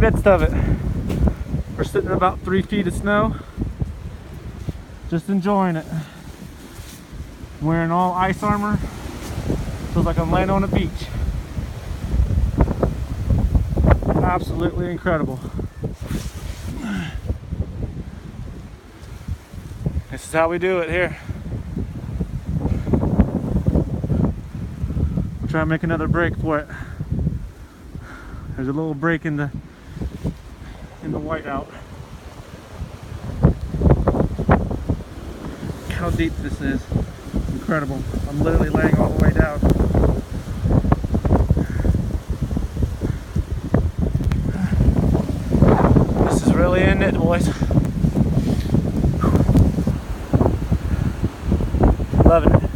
midst of it. We're sitting at about 3 feet of snow, just enjoying it. I'm wearing all ice armor. Feels like I'm laying on a beach. Absolutely incredible. This is how we do it here. We'll try and make another break for it. There's a little break in the whiteout. How deep this is. Incredible. I'm literally laying all the way down. This is really in it, boys. Loving it.